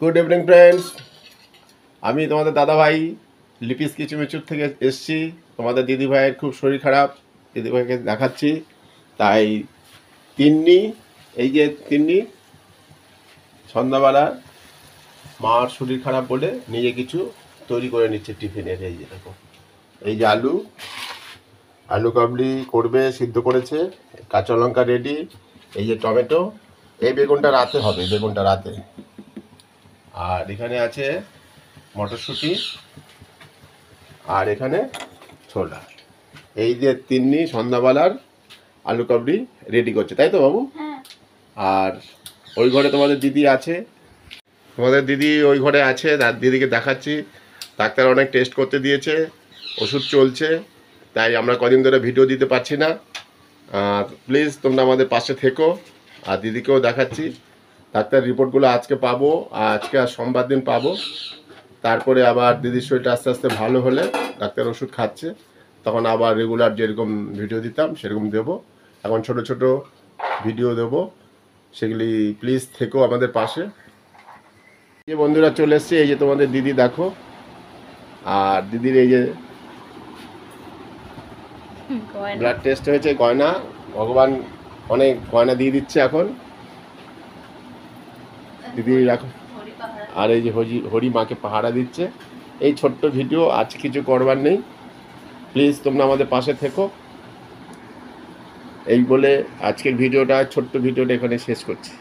Good evening friends, আমি তোমাদের দাদা ভাই লিপিস কিচুমিচুর থেকে এসছি। তোমাদের দিদি ভাইয়ের খুব শরীর খারাপ, দিদি ভাইকে দেখাচ্ছি। তাই তিন্নি, এই যে তিন্নি সন্ধ্যাবেলা মার শরীর খারাপ বলে নিজে কিছু তৈরি করে নিচ্ছে টিফিনের। এই যে দেখো, এই যে আলু কাবলি করবে, সিদ্ধ করেছে, কাঁচা লঙ্কা রেডি, এই যে টমেটো, এই বেগুনটা রাতে হবে, বেগুনটা রাতে। আর এখানে আছে মটরশুঁটি, আর এখানে ছোলা। এই যে তিন্নি সন্ধ্যাবেলার আলু কাবলি রেডি করছে, তাই তো বাবু? আর ওই ঘরে তোমাদের দিদি আছে, তোমাদের দিদি ওই ঘরে আছে, দিদিকে দেখাচ্ছি। ডাক্তার অনেক টেস্ট করতে দিয়েছে, ওষুধ চলছে, তাই আমরা কদিন ধরে ভিডিও দিতে পারছি না। প্লিজ তোমরা আমাদের পাশে থেকো। আর দিদিকেও দেখাচ্ছি, ডাক্তার রিপোর্টগুলো আজকে পাবো, আজকে আর সোমবার দিন পাবো। তারপরে আবার দিদির শরীরটা আস্তে আস্তে ভালো হলে, ডাক্তার ওষুধ খাচ্ছে, তখন আবার রেগুলার যেরকম ভিডিও দিতাম সেরকম দেবো। এখন ছোট ছোট ভিডিও দেবো, সেগুলি প্লিজ থেকো আমাদের পাশে। যে বন্ধুরা চলে এসছে, এই যে তোমাদের দিদি দেখো, আর দিদির এই যে ব্লাড টেস্ট হয়েছে, গয়না, ভগবান অনেক গয়না দিয়ে দিচ্ছে এখন দিদি এখন। আর এই যে হরি মাকে পাহারা দিচ্ছে। এই ছোট্ট ভিডিও, আজ কিছু করবার নেই, প্লিজ তোমরা আমাদের পাশে থেকো। এই বলে আজকের ভিডিওটা, ছোট্ট ভিডিওটা এখানে শেষ করছি।